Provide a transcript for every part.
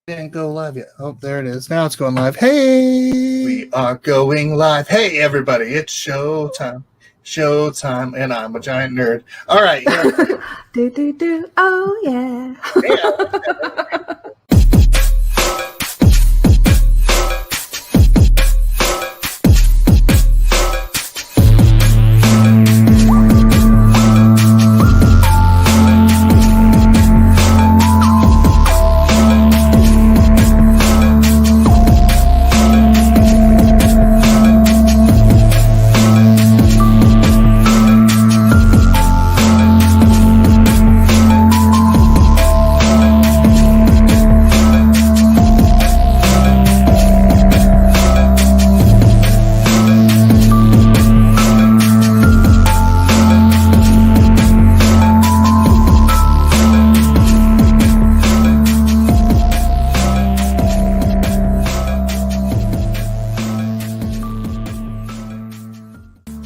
Didn't go live yet. Oh, there it is. Now it's going live. Hey, we are going live. Hey, everybody, it's showtime. Showtime, and I'm a giant nerd. All right. Do. Oh, yeah.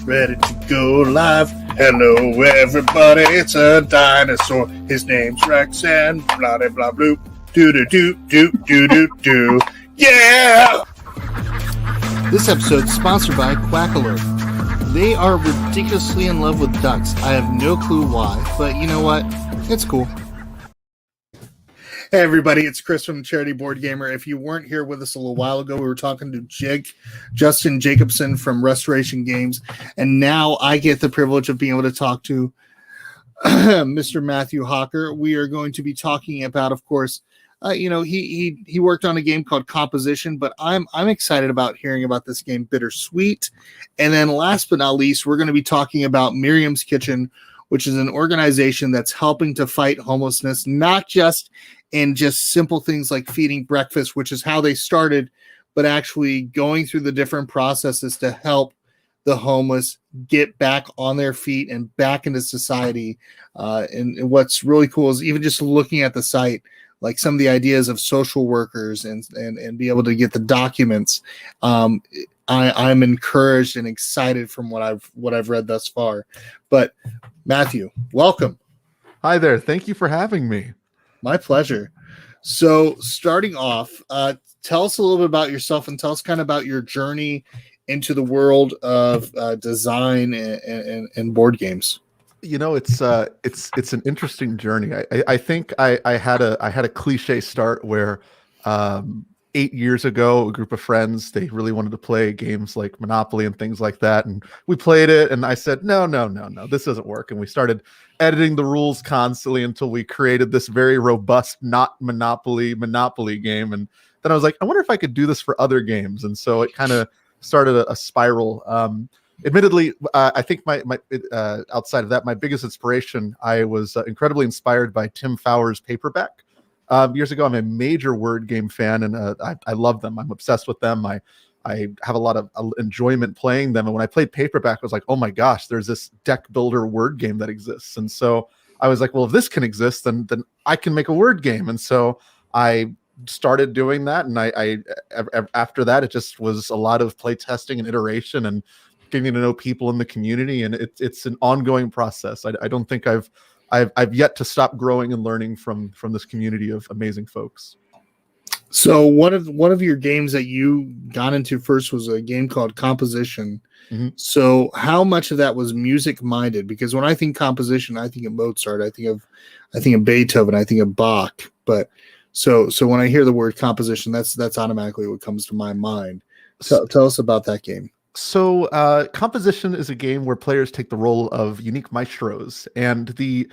Ready to go live. Hello, everybody. It's a dinosaur. His name's Rex and blah blah blah bloop. Do. Yeah! This episode is sponsored by Quack Alert. They are ridiculously in love with ducks. I have no clue why, but you know what? It's cool. Hey everybody, it's Chris from Charity Board Gamer. If you weren't here with us a little while ago, we were talking to Justin Jacobson from Restoration Games, and now I get the privilege of being able to talk to Mr. Matthew Hocker. We are going to be talking about, of course, he worked on a game called Composition, but I'm excited about hearing about this game, Bittersweet. And then last but not least, we're going to be talking about Miriam's Kitchen, which is an organization that's helping to fight homelessness, not just in just simple things like feeding breakfast, which is how they started, but actually going through the different processes to help the homeless get back on their feet and back into society. And what's really cool is even just looking at the site, like some of the ideas of social workers and be able to get the documents. I'm encouraged and excited from what I've read thus far. But Matthew, welcome. Hi there. Thank you for having me. My pleasure. So starting off, tell us a little bit about yourself and tell us kind of about your journey into the world of design and board games. You know, it's an interesting journey. I think I had a cliche start where 8 years ago, a group of friends, they really wanted to play games like Monopoly and things like that. And we played it. And I said, no, this doesn't work. And we started editing the rules constantly until we created this very robust, not Monopoly game. And then I was like, I wonder if I could do this for other games. And so it kind of started a spiral. Admittedly, I think my outside of that, my biggest inspiration, I was incredibly inspired by Tim Fowler's Paperback. Years ago, I'm a major word game fan, and I love them. I'm obsessed with them. I have a lot of enjoyment playing them. And when I played Paperback, I was like, oh my gosh, there's this deck builder word game that exists. And so I was like, well, if this can exist, then I can make a word game. And so I started doing that. And I after that, it just was a lot of play testing and iteration and getting to know people in the community. And it's an ongoing process. I don't think I've yet to stop growing and learning from this community of amazing folks. So one of your games that you got into first was a game called Composition. Mm-hmm. So how much of that was music minded? Because when I think composition, I think of Mozart, I think of Beethoven, I think of Bach. But so when I hear the word composition, that's automatically what comes to my mind. So tell us about that game. So Composition is a game where players take the role of unique maestros, and the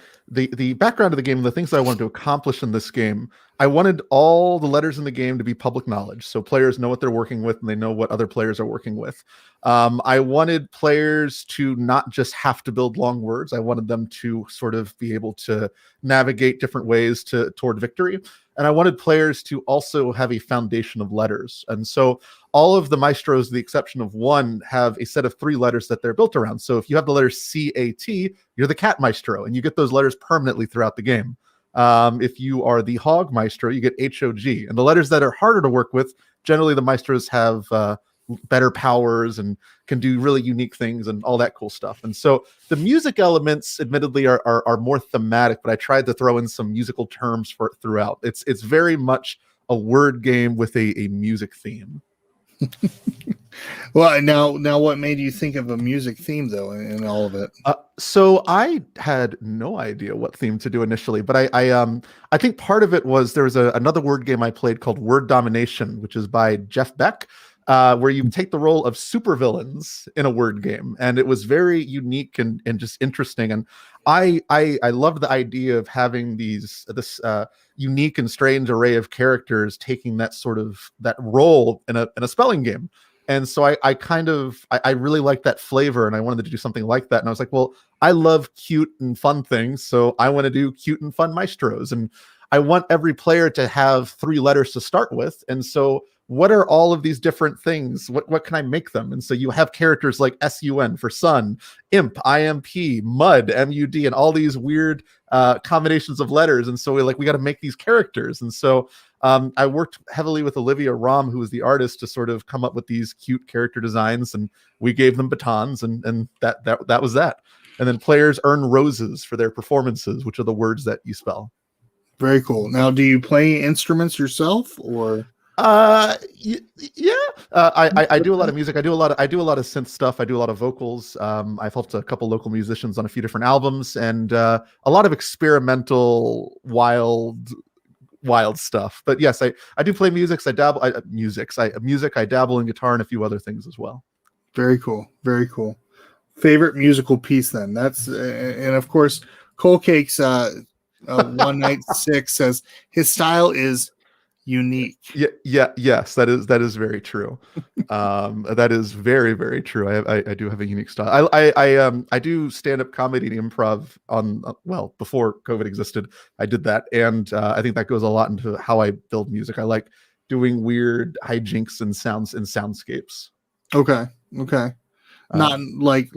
background of the game and the things that I wanted to accomplish in this game, I wanted all the letters in the game to be public knowledge, so players know what they're working with and they know what other players are working with. I wanted players to not just have to build long words. I wanted them to sort of be able to navigate different ways toward victory. And I wanted players to also have a foundation of letters. And so all of the maestros, with the exception of one, have a set of 3 letters that they're built around. So if you have the letter C-A-T, you're the cat maestro, and you get those letters permanently throughout the game. If you are the hog maestro, you get H-O-G. And the letters that are harder to work with, generally the maestros have better powers and can do really unique things and all that cool stuff. And so the music elements, admittedly, are more thematic, but I tried to throw in some musical terms throughout. It's very much a word game with a music theme. Well, now, what made you think of a music theme though in all of it? So I had no idea what theme to do initially, but I think part of it was there was another word game I played called Word Domination, which is by Jeff Beck, where you take the role of supervillains in a word game, and it was very unique and just interesting. And I loved the idea of having this unique and strange array of characters taking that role in a spelling game. And so I really liked that flavor, and I wanted to do something like that. And I was like, well, I love cute and fun things, so I want to do cute and fun maestros. And I want every player to have 3 letters to start with. And so what are all of these different things? What can I make them? And so you have characters like SUN for sun, imp, IMP, mud, MUD, and all these weird combinations of letters. And so we got to make these characters. And so I worked heavily with Olivia Rom, who was the artist, to sort of come up with these cute character designs, and we gave them batons, and that was that. And then players earn roses for their performances, which are the words that you spell. Very cool. Now, do you play instruments yourself, or? Yeah. I do a lot of music. I do a lot of synth stuff. I do a lot of vocals. I've helped a couple local musicians on a few different albums, and a lot of experimental, wild stuff. But yes, I do play music. I dabble I dabble in guitar and a few other things as well. Very cool. Very cool. Favorite musical piece then? That's and of course Coal Cakes 196 says his style is unique. Yes, that is very true. That is very, very true. I do have a unique style. I do stand-up comedy and improv on before COVID existed. I did that, and I think that goes a lot into how I build music. I like doing weird hijinks and soundscapes. Okay. Not like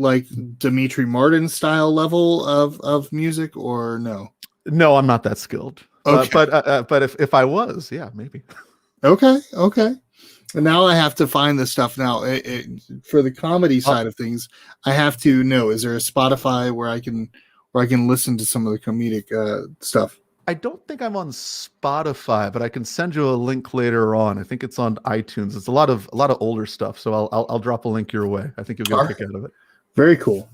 Dimitri Martin style level of music, or no? No, I'm not that skilled. Okay. But if I was, yeah, maybe. Okay. And now I have to find this stuff. Now, for the comedy side of things, I have to know: is there a Spotify where I can listen to some of the comedic stuff? I don't think I'm on Spotify, but I can send you a link later on. I think it's on iTunes. It's a lot of older stuff, so I'll drop a link your way. I think you'll get a kick out of it. Very cool.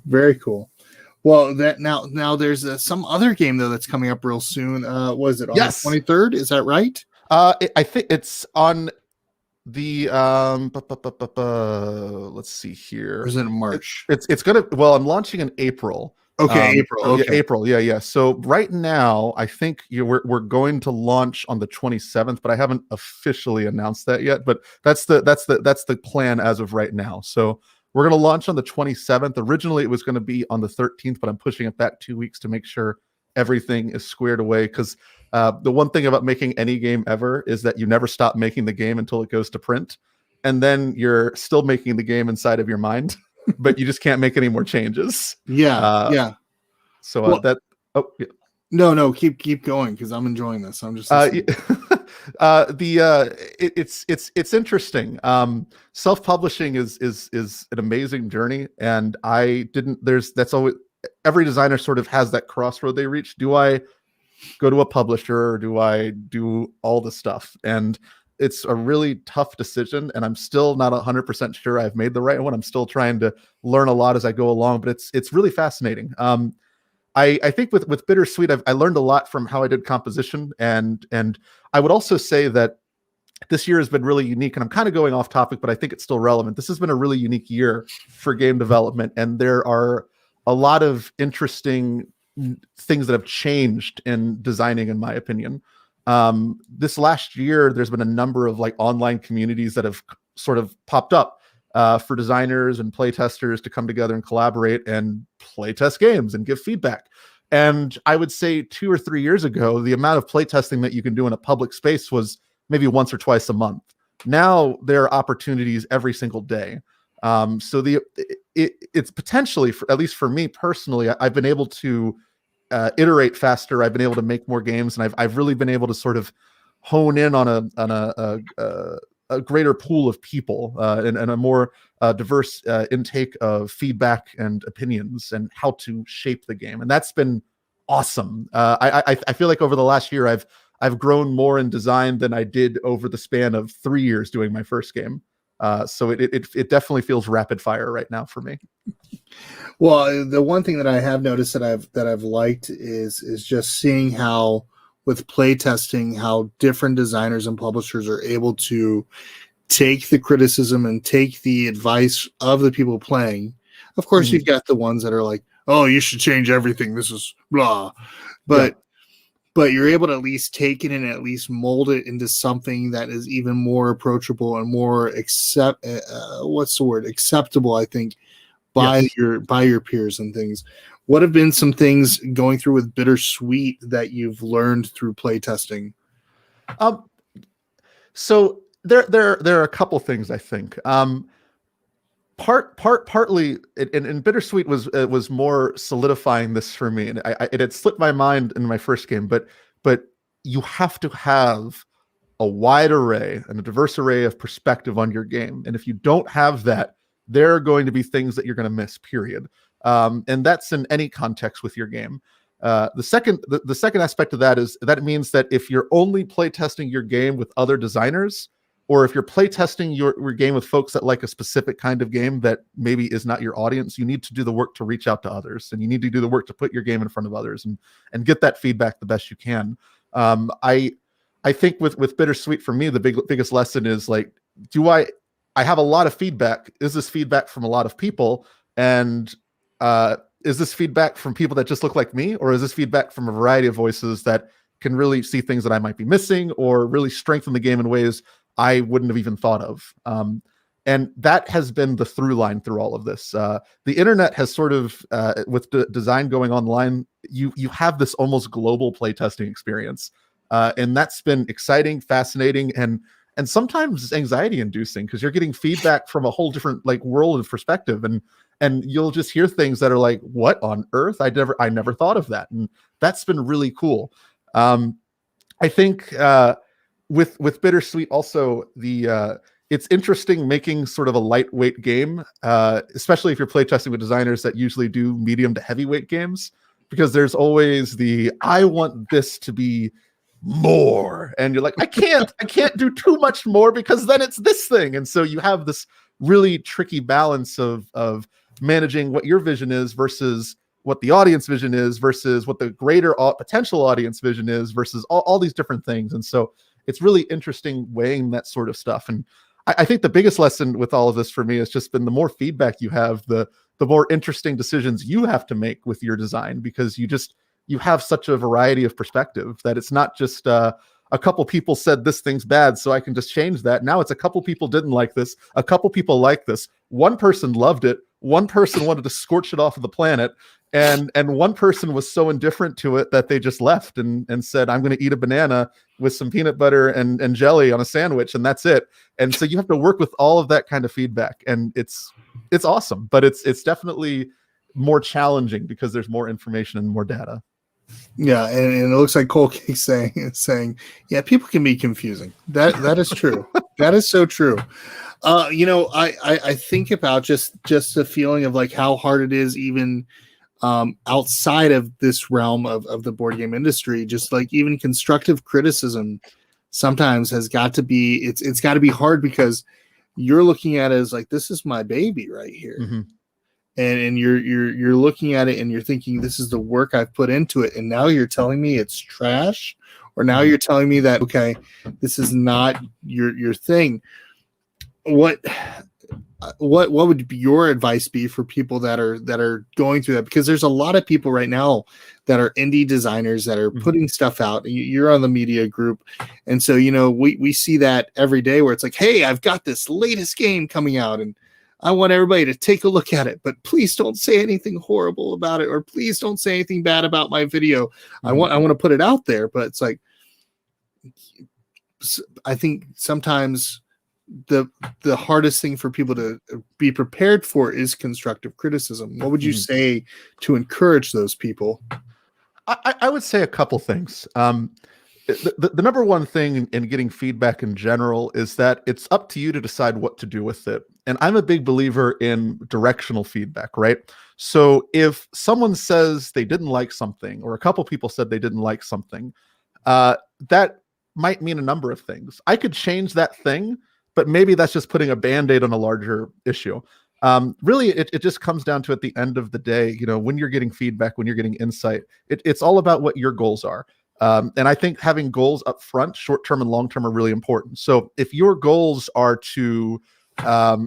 Well, that now there's some other game though that's coming up real soon. Was it on the 23rd? Is that right? I think it's on the let's see here. Or is it in March? It's gonna. Well, I'm launching in April. Okay, April. Okay. Yeah, April. Yeah. So right now, I think we're going to launch on the 27th, but I haven't officially announced that yet. But that's the plan as of right now. So we're going to launch on the 27th. Originally, it was going to be on the 13th, but I'm pushing it back 2 weeks to make sure everything is squared away. Because the one thing about making any game ever is that you never stop making the game until it goes to print, and then you're still making the game inside of your mind. But you just can't make any more changes. Yeah. So No, keep going because I'm enjoying this. I'm just it's interesting. Self-publishing is an amazing journey, and that's always every designer sort of has that crossroad they reach. Do I go to a publisher, or do I do all the stuff? And it's a really tough decision, and I'm still not 100% sure I've made the right one. I'm still trying to learn a lot as I go along, but it's really fascinating. I think with Bittersweet, I learned a lot from how I did composition, and I would also say that this year has been really unique, and I'm kind of going off topic, but I think it's still relevant. This has been a really unique year for game development, and there are a lot of interesting things that have changed in designing, in my opinion. This last year, there's been a number of online communities that have sort of popped up for designers and playtesters to come together and collaborate and playtest games and give feedback. And I would say 2 or 3 years ago, the amount of playtesting that you can do in a public space was maybe once or twice a month. Now there are opportunities every single day. So it's potentially, at least for me personally, I've been able to iterate faster. I've been able to make more games, and I've really been able to sort of hone in on a greater pool of people and a more diverse intake of feedback and opinions and how to shape the game, and that's been awesome. I feel like over the last year I've grown more in design than I did over the span of 3 years doing my first game. So it definitely feels rapid fire right now for me. Well, the one thing that I have noticed that I've liked is just seeing how with playtesting how different designers and publishers are able to take the criticism and take the advice of the people playing. Of course, you've got the ones that are like, "Oh, you should change everything. This is blah," but you're able to at least take it and at least mold it into something that is even more approachable and more acceptable, I think, by your peers and things. What have been some things going through with Bittersweet that you've learned through playtesting? So there are a couple things I think. Partly, and Bittersweet was more solidifying this for me, and it had slipped my mind in my first game, but you have to have a wide array and a diverse array of perspective on your game, and if you don't have that, there are going to be things that you're going to miss. Period, and that's in any context with your game. The second aspect of that is that it means that if you're only playtesting your game with other designers, or if you're playtesting your game with folks that like a specific kind of game that maybe is not your audience, you need to do the work to reach out to others, and you need to do the work to put your game in front of others and get that feedback the best you can. I think with Bittersweet, for me, the biggest lesson is like, I have a lot of feedback. Is this feedback from a lot of people? And is this feedback from people that just look like me? Or is this feedback from a variety of voices that can really see things that I might be missing or really strengthen the game in ways I wouldn't have even thought of? And that has been the through line through all of this. The internet has sort of, with design going online, you have this almost global playtesting experience. And that's been exciting, fascinating, and sometimes anxiety inducing, because you're getting feedback from a whole different like world of perspective, and you'll just hear things that are like, what on earth? I never thought of that. And that's been really cool. I think with Bittersweet also, it's interesting making sort of a lightweight game, especially if you're playtesting with designers that usually do medium to heavyweight games, because there's always I want this to be more, and you're like, I can't do too much more because then it's this thing. And so you have this really tricky balance of managing what your vision is versus what the audience vision is versus what the greater potential audience vision is versus all these different things. And so it's really interesting weighing that sort of stuff. And I think the biggest lesson with all of this for me has just been the more feedback you have, the more interesting decisions you have to make with your design, because you have such a variety of perspective that it's not just a couple people said this thing's bad, so I can just change that. Now it's a couple people didn't like this, a couple people like this, one person loved it, one person wanted to scorch it off of the planet, and one person was so indifferent to it that they just left and said, I'm going to eat a banana with some peanut butter and jelly on a sandwich, and that's it. And so you have to work with all of that kind of feedback, and it's awesome, but it's definitely more challenging because there's more information and more data. Yeah, and it looks like Cole keeps saying, yeah, people can be confusing. That is true. That is so true. I think about just the feeling of like how hard it is even outside of this realm of the board game industry. Just like even constructive criticism sometimes has got to be it's got to be hard, because you're looking at it as like, this is my baby right here. Mm-hmm. And you're looking at it and you're thinking, this is the work I've put into it, and now you're telling me it's trash, or now you're telling me that, okay, this is not your thing. What would be your advice be for people that are going through that? Because there's a lot of people right now that are indie designers that are putting stuff out. You're on the media group, and so we see that every day where it's like, hey, I've got this latest game coming out, and I want everybody to take a look at it, but please don't say anything horrible about it, or please don't say anything bad about my video. Mm-hmm. I want to put it out there, but it's like, I think sometimes the hardest thing for people to be prepared for is constructive criticism. What would you say to encourage those people? I would say a couple things. The number one thing in getting feedback in general is that it's up to you to decide what to do with it. And I'm a big believer in directional feedback, right? So if someone says they didn't like something, or a couple people said they didn't like something, that might mean a number of things. I could change that thing, but maybe that's just putting a Band-Aid on a larger issue. Really, it just comes down to, at the end of the day, when you're getting feedback, when you're getting insight, it's all about what your goals are. And I think having goals up front, short-term and long-term, are really important. So if your goals are to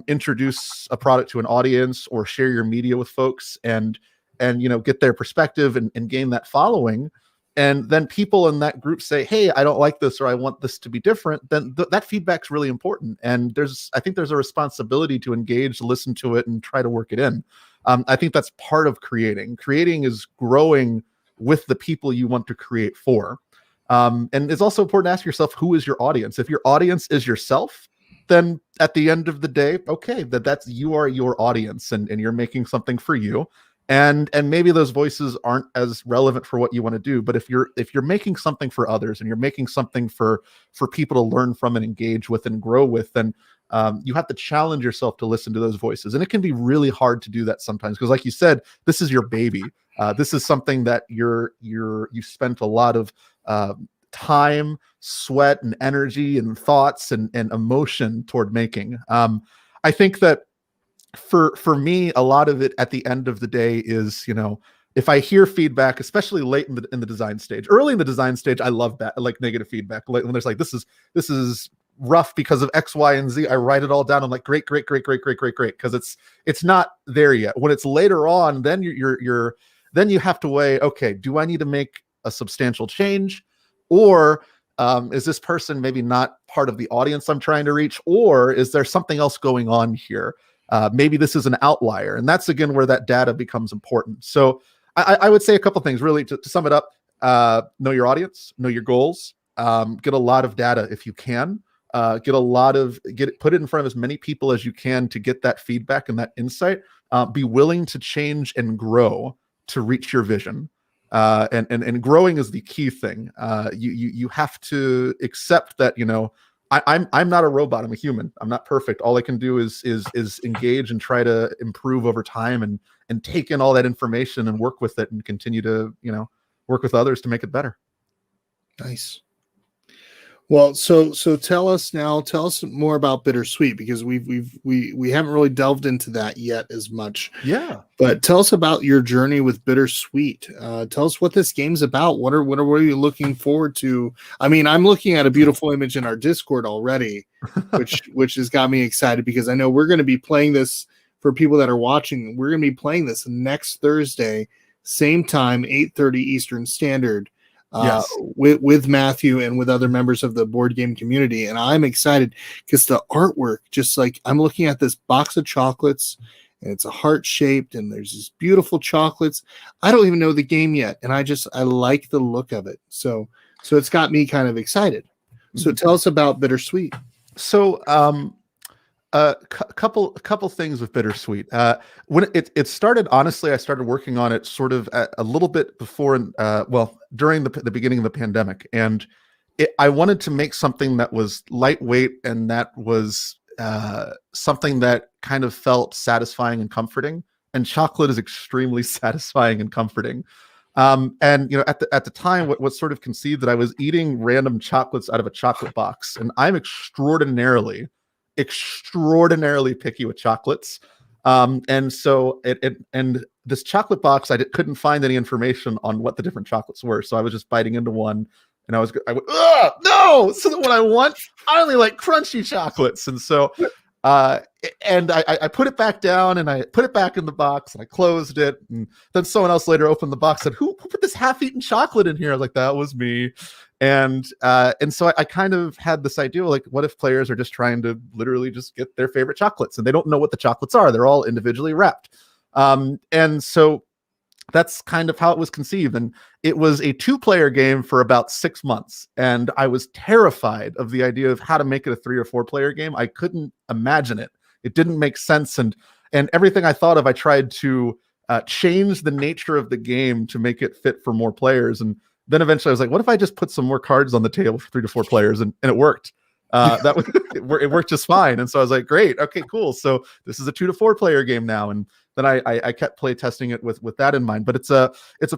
introduce a product to an audience or share your media with folks and get their perspective and gain that following, and then people in that group say, hey, I don't like this, or I want this to be different, then that feedback's really important. And I think there's a responsibility to engage, listen to it, and try to work it in. I think that's part of creating. Creating is growing with the people you want to create for. And it's also important to ask yourself, who is your audience? If your audience is yourself, then at the end of the day, okay, you are your audience, and you're making something for you. And maybe those voices aren't as relevant for what you want to do, but if you're making something for others, and you're making something for people to learn from and engage with and grow with, then you have to challenge yourself to listen to those voices. And it can be really hard to do that sometimes, because, like you said, this is your baby. This is something that you spent a lot of time, sweat, and energy, and thoughts, and emotion toward making. I think that for me, a lot of it at the end of the day is, if I hear feedback, especially late in the design stage. Early in the design stage, I love that, like negative feedback. Like when there's like, this is rough because of X, Y, and Z, I write it all down. I'm like, great, because it's not there yet. When it's later on, then then you have to weigh, okay, do I need to make a substantial change, or is this person maybe not part of the audience I'm trying to reach, or is there something else going on here? Maybe this is an outlier. And that's, again, where that data becomes important. So I would say a couple things, really, to sum it up. Know your audience, know your goals, get a lot of data if you can, put it in front of as many people as you can to get that feedback and that insight. Be willing to change and grow to reach your vision. And growing is the key thing. You have to accept that, I'm not a robot. I'm a human. I'm not perfect. All I can do is engage and try to improve over time, and take in all that information and work with it, and continue to, work with others to make it better. Nice. Well, so tell us more about Bittersweet, because we haven't really delved into that yet as much. Yeah. But tell us about your journey with Bittersweet. Tell us what this game's about. What are you looking forward to? I mean, I'm looking at a beautiful image in our Discord already, which has got me excited, because I know we're going to be playing this. For people that are watching, we're going to be playing this next Thursday, same time, 8:30 Eastern Standard. Yes. With Matthew and with other members of the board game community. And I'm excited because the artwork, just like I'm looking at this box of chocolates, and it's a heart shaped, and there's these beautiful chocolates. I don't even know the game yet, and I like the look of it. So it's got me kind of excited. So tell us about Bittersweet. So a couple things with Bittersweet. When it started, honestly, I started working on it sort of a little bit before, during the beginning of the pandemic, and I wanted to make something that was lightweight, and that was something that kind of felt satisfying and comforting. And chocolate is extremely satisfying and comforting. And at the time, what sort of conceived that I was eating random chocolates out of a chocolate box, and I'm extraordinarily picky with chocolates. And so and this chocolate box, couldn't find any information on what the different chocolates were. So I was just biting into one, and I went, ugh, no! So what I only like crunchy chocolates. And so, and I put it back down, and I put it back in the box, and I closed it. And then someone else later opened the box and said, who put this half-eaten chocolate in here? I was like, that was me. And so I kind of had this idea, like, what if players are just trying to literally just get their favorite chocolates, and they don't know what the chocolates are? They're all individually wrapped. And so that's kind of how it was conceived. And it was a 2-player game for about 6 months. And I was terrified of the idea of how to make it a 3 or 4-player game. I couldn't imagine it. It didn't make sense. And everything I thought of, I tried to change the nature of the game to make it fit for more players. And then eventually I was like, what if I just put some more cards on the table for 3 to 4 players? And it worked. It worked just fine. And so I was like, great. Okay, cool. So this is a 2 to 4 player game now. And then I kept play testing it with that in mind. But it's a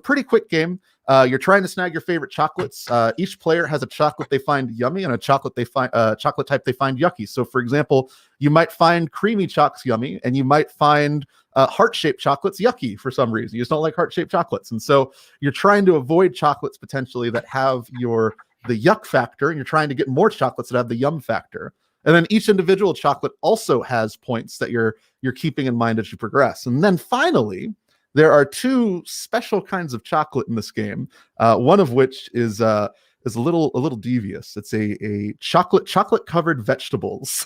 pretty quick game. You're trying to snag your favorite chocolates. Each player has a chocolate they find yummy and a chocolate chocolate type they find yucky. So, for example, you might find creamy chocks yummy, and you might find heart-shaped chocolates yucky for some reason. You just don't like heart-shaped chocolates, and so you're trying to avoid chocolates potentially that have the yuck factor, and you're trying to get more chocolates that have the yum factor. And then each individual chocolate also has points that you're keeping in mind as you progress. And then finally, there are two special kinds of chocolate in this game. One of which is a little devious. It's a chocolate covered vegetables.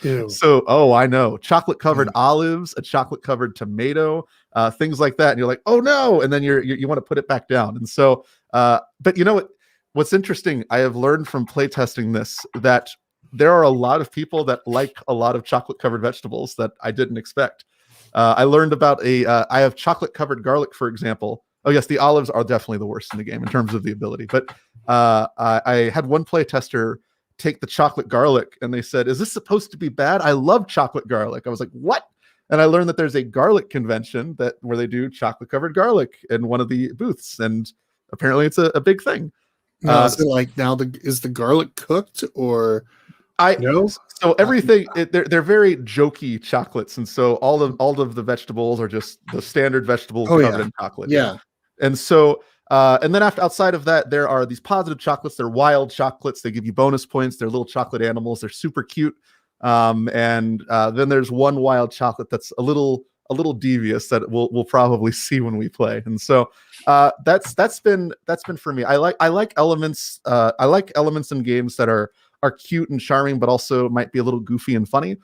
Ew. So, I know, chocolate covered olives, a chocolate covered tomato, things like that. And you're like, oh no, and then you want to put it back down. And so, but you know what? What's interesting, I have learned from playtesting this that there are a lot of people that like a lot of chocolate covered vegetables that I didn't expect. I learned about I have chocolate covered garlic, for example. Oh yes, the olives are definitely the worst in the game in terms of the ability. But I had one playtester take the chocolate garlic, and they said, "Is this supposed to be bad? I love chocolate garlic." I was like, "What?" And I learned that there's a garlic convention where they do chocolate covered garlic in one of the booths, and apparently it's a big thing. Now, is it like is the garlic cooked or? No. So everything they're very jokey chocolates, and so all of the vegetables are just the standard vegetables covered in chocolate. Yeah. And so and then outside of that, there are these positive chocolates. They're wild chocolates. They give you bonus points. They're little chocolate animals. They're super cute. And then there's one wild chocolate that's a little devious that we'll probably see when we play. And so that's been for me. I like elements. I like elements in games that are cute and charming, but also might be a little goofy and funny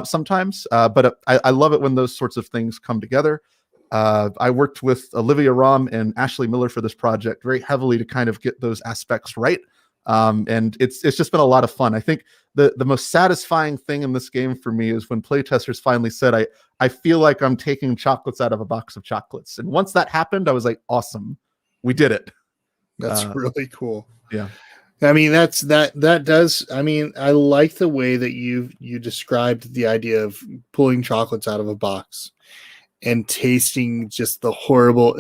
sometimes. But I love it when those sorts of things come together. I worked with Olivia Rahm and Ashley Miller for this project very heavily to kind of get those aspects right. And it's just been a lot of fun. I think the most satisfying thing in this game for me is when playtesters finally said, I feel like I'm taking chocolates out of a box of chocolates. And once that happened, I was like, awesome, we did it. That's really cool. Yeah. I mean, that does. I mean, I like the way that you described the idea of pulling chocolates out of a box and tasting just the horrible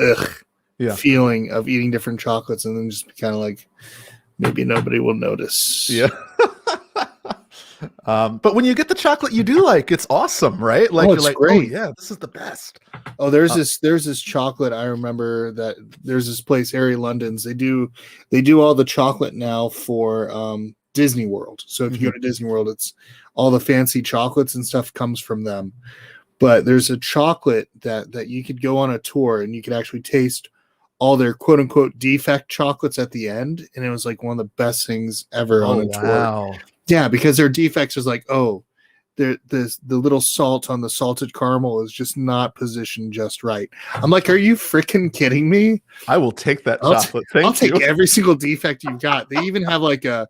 feeling of eating different chocolates, and then just kind of like, maybe nobody will notice. Yeah. But when you get the chocolate you do like, it's awesome, right? Like, it's like, great. Oh yeah, this is the best. Oh, there's this chocolate. I remember that there's this place, Harry London's. They do all the chocolate now for Disney World. So if you go to Disney World, it's all the fancy chocolates and stuff comes from them. But there's a chocolate that you could go on a tour and you could actually taste all their quote unquote defect chocolates at the end, and it was like one of the best things ever on a tour. Yeah, because their defects is like, the little salt on the salted caramel is just not positioned just right. I'm like, are you freaking kidding me? I will take that chocolate. I'll take every single defect you've got. They even have like a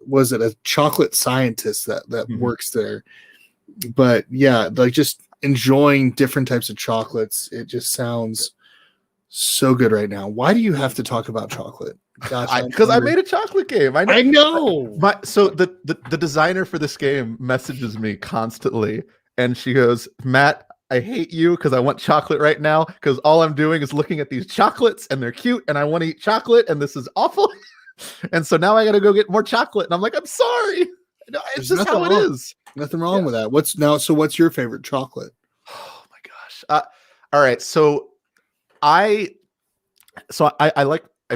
was it a chocolate scientist that works there? But yeah, like just enjoying different types of chocolates. It just sounds so good right now. Why do you have to talk about chocolate? Because I made a chocolate game. I know. So the designer for this game messages me constantly, and she goes, "Matt, I hate you because I want chocolate right now because all I'm doing is looking at these chocolates and they're cute and I want to eat chocolate and this is awful." And so now I got to go get more chocolate, and I'm like, I'm sorry. It's just how it is. Nothing wrong with that. What's your favorite chocolate? Oh my gosh. All right. So I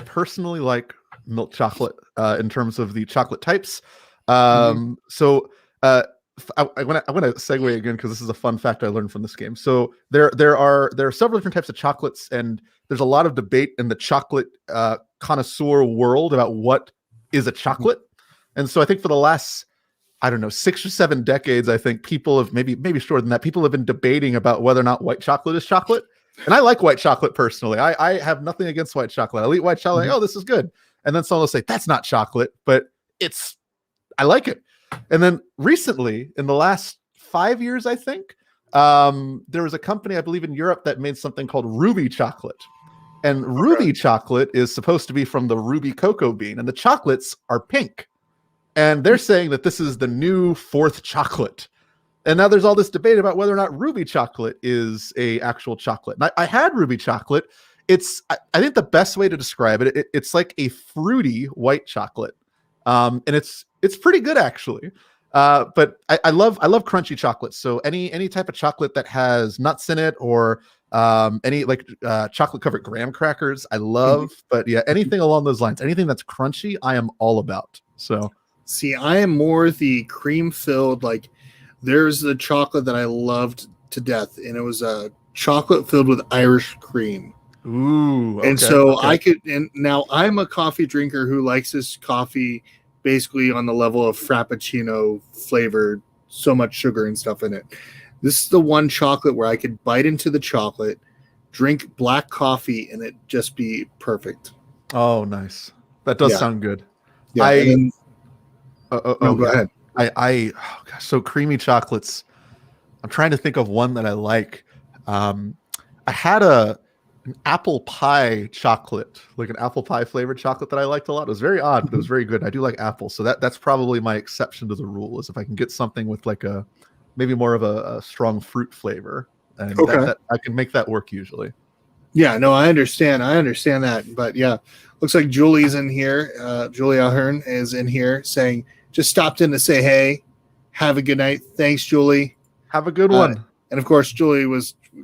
personally like milk chocolate in terms of the chocolate types. So I want to segue again because this is a fun fact I learned from this game. So there are several different types of chocolates, and there's a lot of debate in the chocolate connoisseur world about what is a chocolate. And so I think for the last, I don't know, 6 or 7 decades, I think people have maybe shorter than that. People have been debating about whether or not white chocolate is chocolate. And I like white chocolate personally. I have nothing against white chocolate. I'll eat white chocolate. Oh, this is good. And then someone will say, that's not chocolate, but I like it. And then recently, in the last 5 years, I think, there was a company, I believe in Europe, that made something called ruby chocolate. And ruby chocolate is supposed to be from the ruby cocoa bean, and the chocolates are pink. And they're saying that this is the new fourth chocolate. And now there's all this debate about whether or not ruby chocolate is a actual chocolate. And I had ruby chocolate. I think the best way to describe it's like a fruity white chocolate. And it's pretty good actually. But I love crunchy chocolate. So any type of chocolate that has nuts in it, or any like chocolate covered graham crackers, I love. But yeah, anything along those lines, anything that's crunchy, I am all about. So see, I am more the cream filled. Like, there's the chocolate that I loved to death, and it was a chocolate filled with Irish cream. Ooh, okay, and so I could, and now I'm a coffee drinker who likes this coffee basically on the level of Frappuccino flavored, so much sugar and stuff in it. This is the one chocolate where I could bite into the chocolate, drink black coffee, and it just be perfect. Oh, nice. That does sound good. Yeah. Go ahead. Oh gosh, so creamy chocolates. I'm trying to think of one that I like. I had an apple pie chocolate, like an apple pie flavored chocolate that I liked a lot. It was very odd, but it was very good. I do like apples, so that's probably my exception to the rule, is if I can get something with like maybe more of a strong fruit flavor, and that I can make that work usually. Yeah, no, I understand that, but yeah, looks like Julie's in here. Julie Ahern is in here saying, just stopped in to say hey, have a good night. Thanks, Julie. Have a good one. And of course, Julie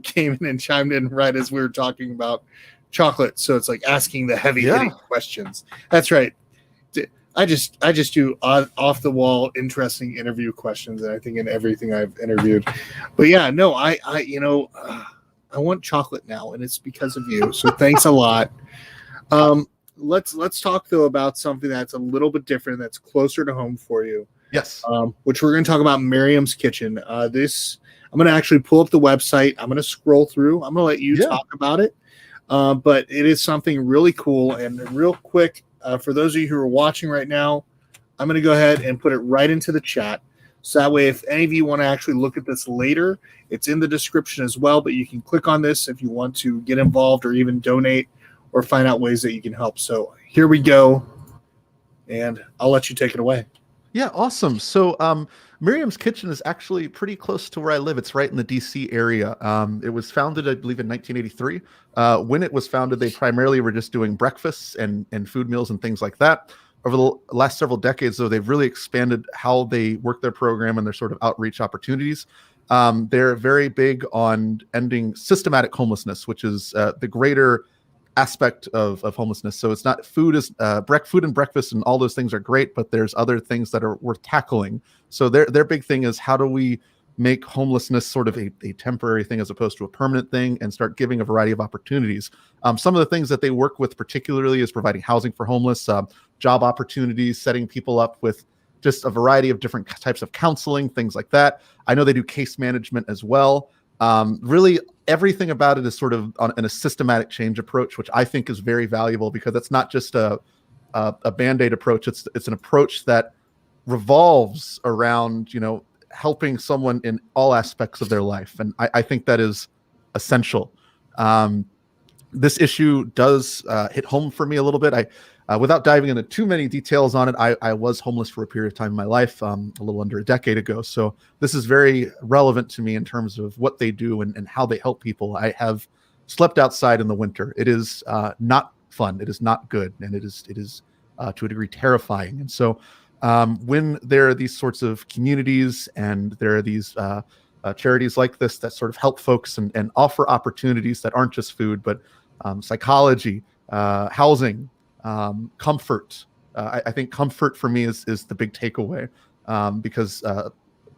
came in and chimed in right as we were talking about chocolate. So it's like asking the heavy hitting questions. That's right. I just do off the wall, interesting interview questions, and I think in everything I've interviewed. But yeah, no, I want chocolate now, and it's because of you. So thanks a lot. Let's talk though about something that's a little bit different, that's closer to home for you. Yes. Which we're going to talk about Miriam's Kitchen. I'm going to actually pull up the website. I'm going to scroll through. I'm going to let you talk about it. But it is something really cool. And real quick, for those of you who are watching right now, I'm going to go ahead and put it right into the chat. So that way, if any of you want to actually look at this later, it's in the description as well. But you can click on this if you want to get involved or even donate or find out ways that you can help. So here we go. And I'll let you take it away. Yeah, awesome. So Miriam's Kitchen is actually pretty close to where I live. It's right in the DC area. It was founded, I believe, in 1983. When it was founded, they primarily were just doing breakfasts and food meals and things like that. Over the last several decades, though, they've really expanded how they work their program and their sort of outreach opportunities. They're very big on ending systematic homelessness, which is the greater aspect of homelessness. So it's not food and breakfast and all those things are great, but there's other things that are worth tackling. So their big thing is, how do we make homelessness sort of a temporary thing as opposed to a permanent thing, and start giving a variety of opportunities. Some of the things that they work with particularly is providing housing for homeless, job opportunities, setting people up with just a variety of different types of counseling, things like that. I know they do case management as well. Really, everything about it is sort of in a systematic change approach, which I think is very valuable, because it's not just a Band-Aid approach. It's an approach that revolves around, helping someone in all aspects of their life. And I think that is essential. This issue does hit home for me a little bit. Without diving into too many details on it, I was homeless for a period of time in my life, a little under a decade ago. So this is very relevant to me in terms of what they do and how they help people. I have slept outside in the winter. It is not fun. It is not good. And it is to a degree terrifying. And so when there are these sorts of communities and there are these charities like this that sort of help folks and offer opportunities that aren't just food, but psychology, housing, comfort. I think comfort for me is the big takeaway, because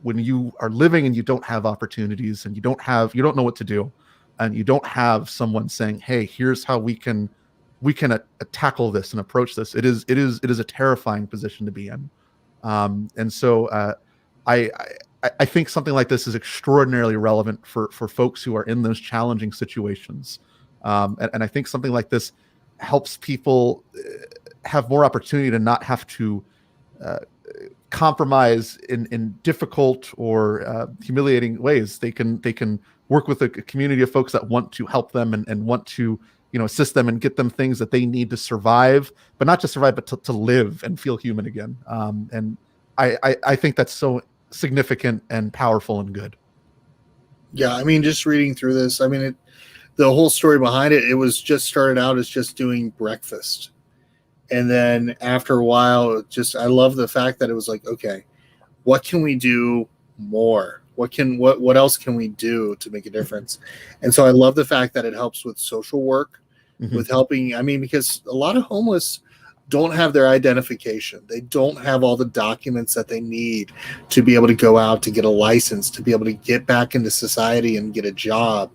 when you are living and you don't have opportunities and you don't know what to do, and you don't have someone saying, hey, here's how we can tackle this and approach this. It is a terrifying position to be in. And so I think something like this is extraordinarily relevant for folks who are in those challenging situations. And I think something like this helps people have more opportunity to not have to compromise in difficult or humiliating ways. They can work with a community of folks that want to help them and want to assist them and get them things that they need to survive, but not just survive, but to live and feel human again. And I think that's so significant and powerful and good. Yeah, I mean, just reading through this, I mean, the whole story behind it, it was just started out as just doing breakfast. And then after a while, I love the fact that it was like, okay, what can we do more? What else can we do to make a difference? And so I love the fact that it helps with social work, with helping. I mean, because a lot of homeless don't have their identification. They don't have all the documents that they need to be able to go out, to get a license, to be able to get back into society and get a job.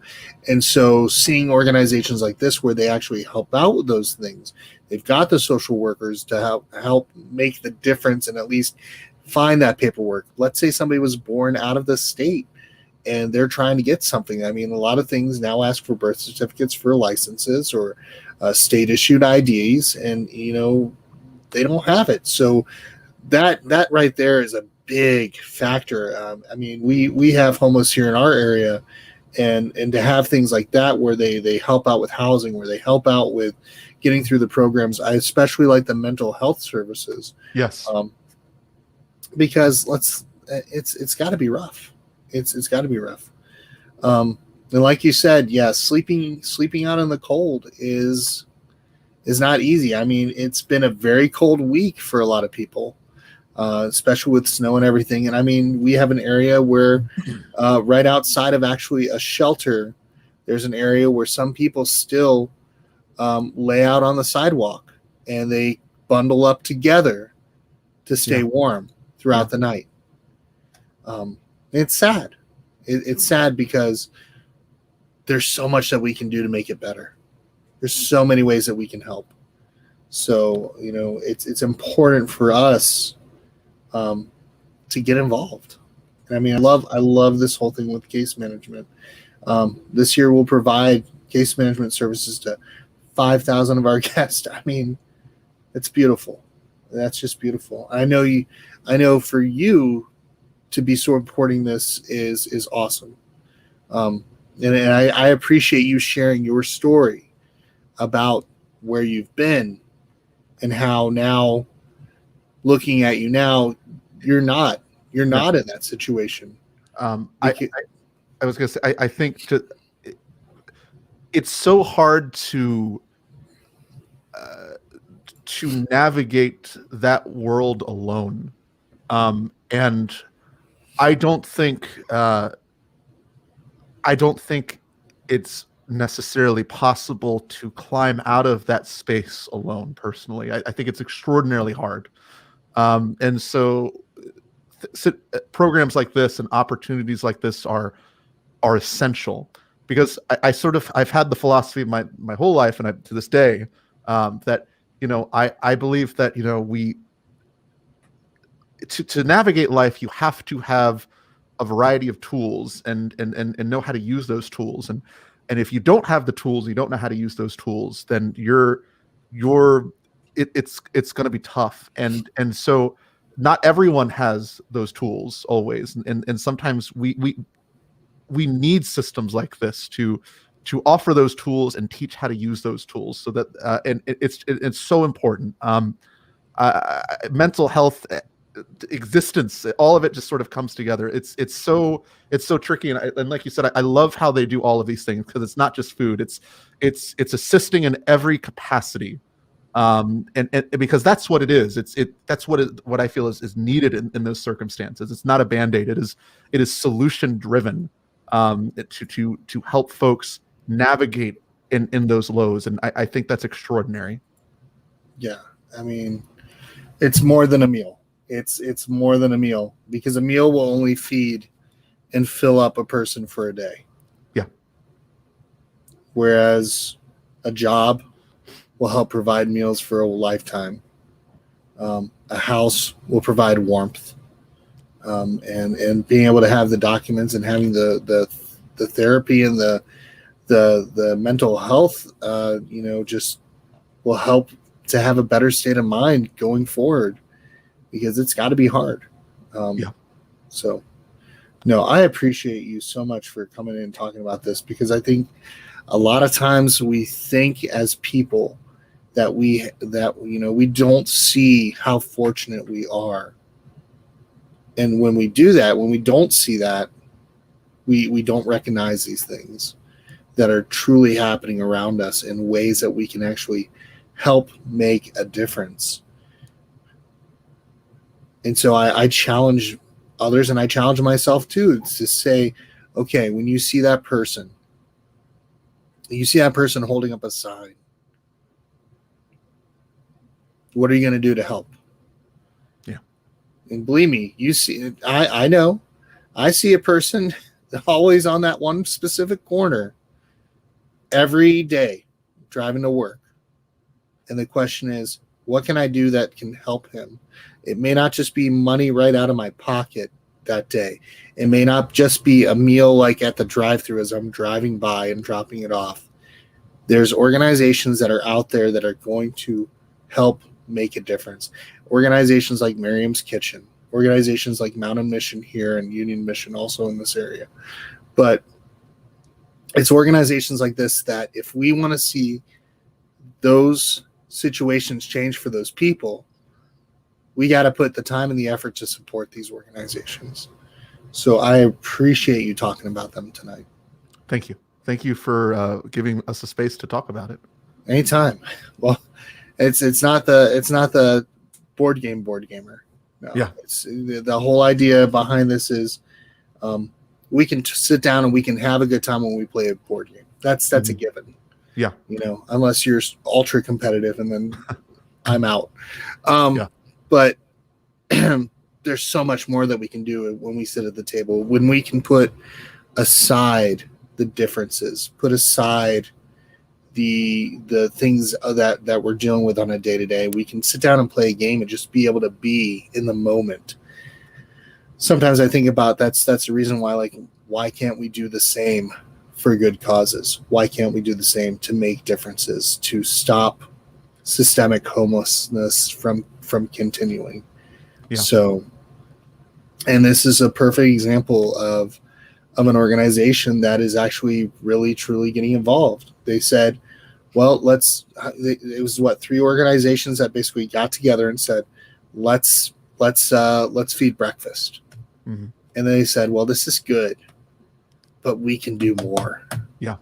And so seeing organizations like this where they actually help out with those things, they've got the social workers to help make the difference and at least find that paperwork. Let's say somebody was born out of the state and they're trying to get something. I mean, a lot of things now ask for birth certificates for licenses or state issued IDs, and they don't have it. So that right there is a big factor. I mean, we have homeless here in our area, and to have things like that where they help out with housing, where they help out with getting through the programs. I especially like the mental health services. Yes. Because it's got to be rough. It's got to be rough. And like you said, yeah, sleeping out in the cold is not easy. I mean, it's been a very cold week for a lot of people, especially with snow and everything. And I mean, we have an area where right outside of actually a shelter, there's an area where some people still lay out on the sidewalk and they bundle up together to stay warm throughout the night. It's sad. It's sad because there's so much that we can do to make it better. There's so many ways that we can help. So, it's important for us to get involved. And I mean, I love this whole thing with case management. This year we'll provide case management services to 5,000 of our guests. I mean, it's beautiful. That's just beautiful. I know for you to be supporting this is awesome. And I appreciate you sharing your story about where you've been and how now, looking at you now, you're not in that situation. I was going to say, I think it's so hard to navigate that world alone. And I don't think it's necessarily possible to climb out of that space alone. Personally, I think it's extraordinarily hard. And so programs like this and opportunities like this are essential, because I've had the philosophy of my whole life, and to this day, that I believe that we to navigate life, you have to have a variety of tools and know how to use those tools. And if you don't have the tools, you don't know how to use those tools, then it's going to be tough. And so not everyone has those tools always. And sometimes we need systems like this to offer those tools and teach how to use those tools, so that and it's so important. Mental health, existence, all of it just sort of comes together. It's so tricky, and like you said, I love how they do all of these things, because it's not just food. It's assisting in every capacity, and because that's what it is. That's what I feel is needed in those circumstances. It's not a band-aid. It is solution driven, to help folks navigate in those lows, and I think that's extraordinary. Yeah, I mean, it's more than a meal. It's more than a meal, because a meal will only feed and fill up a person for a day. Yeah. Whereas a job will help provide meals for a lifetime. A house will provide warmth, and being able to have the documents and having the therapy and the mental health, just will help to have a better state of mind going forward, because it's got to be hard. So, no, I appreciate you so much for coming in and talking about this, because I think a lot of times we think as people that we don't see how fortunate we are And when we do that, when we don't see that, we don't recognize these things that are truly happening around us in ways that we can actually help make a difference. And so I challenge others, and I challenge myself too, to say, okay, when you see that person holding up a sign, what are you going to do to help? Yeah. And believe me, you see, I know, I see a person always on that one specific corner every day driving to work. And the question is, what can I do that can help him? It may not just be money right out of my pocket that day. It may not just be a meal like at the drive-thru as I'm driving by and dropping it off. There's organizations that are out there that are going to help make a difference. Organizations like Miriam's Kitchen, organizations like Mountain Mission here and Union Mission also in this area. But it's organizations like this that if we want to see those situations change for those people, we got to put the time and the effort to support these organizations. So I appreciate you talking about them tonight. Thank you. Thank you for giving us a space to talk about it. Anytime. Well, it's not the board gamer. No, yeah. It's the whole idea behind this is we can sit down and we can have a good time when we play a board game. That's a given. Yeah. You know, unless you're ultra competitive, and then I'm out. Yeah. But there's so much more that we can do when we sit at the table, when we can put aside the differences, put aside the things that we're dealing with on a day-to-day. We can sit down and play a game and just be able to be in the moment. Sometimes I think about that's the reason why, like, why can't we do the same for good causes? Why can't we do the same to make differences, to stop systemic homelessness from continuing? Yeah. So, and this is a perfect example of an organization that is actually really truly getting involved. They said, well, it was 3 organizations that basically got together and said, let's feed breakfast. Mm-hmm. And they said, well, this is good, but we can do more. Yeah.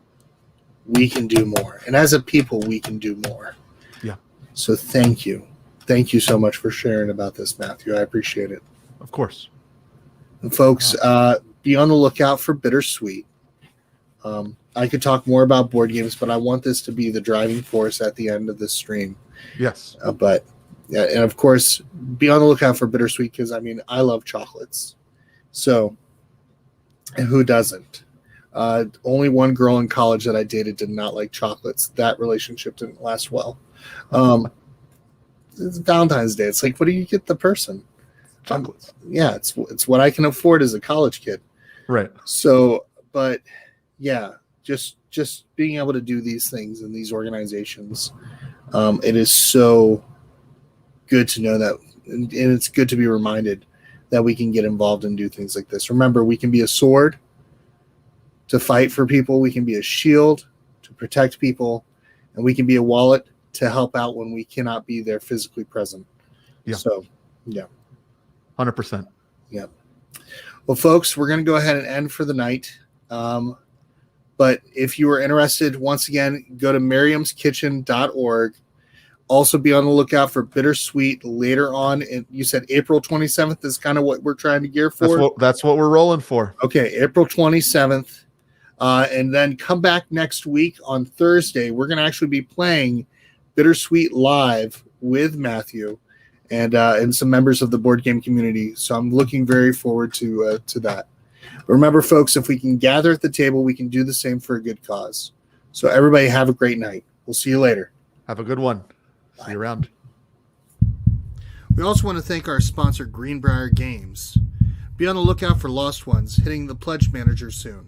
We can do more. And as a people, we can do more. Yeah. So thank you. Thank you so much for sharing about this, Matthew. I appreciate it. Of course. And folks, be on the lookout for Bittersweet. I could talk more about board games, but I want this to be the driving force at the end of the stream. Yes. But yeah, and of course, be on the lookout for Bittersweet, because I mean, I love chocolates. So, and who doesn't? Only one girl in college that I dated did not like chocolates. That relationship didn't last well. It's Valentine's Day. It's like, what do you get the person? Chocolates. Yeah, it's what I can afford as a college kid. Right. So, but yeah, just being able to do these things in these organizations, it is so good to know that, and it's good to be reminded that we can get involved and do things like this. Remember, we can be a sword to fight for people. We can be a shield to protect people, and we can be a wallet to help out when we cannot be there physically present. Yeah. So, yeah. 100%. Yeah. Well, folks, we're going to go ahead and end for the night. But if you are interested, once again, go to miriamskitchen.org. Also be on the lookout for Bittersweet later on. And you said April 27th is kind of what we're trying to gear for. That's what we're rolling for. Okay, April 27th. And then come back next week on Thursday. We're going to actually be playing Bittersweet live with Matthew and some members of the board game community. So I'm looking very forward to that. But remember, folks, if we can gather at the table, we can do the same for a good cause. So everybody have a great night. We'll see you later. Have a good one. See you around. We also want to thank our sponsor, Greenbrier Games. Be on the lookout for Lost Ones hitting the Pledge Manager soon.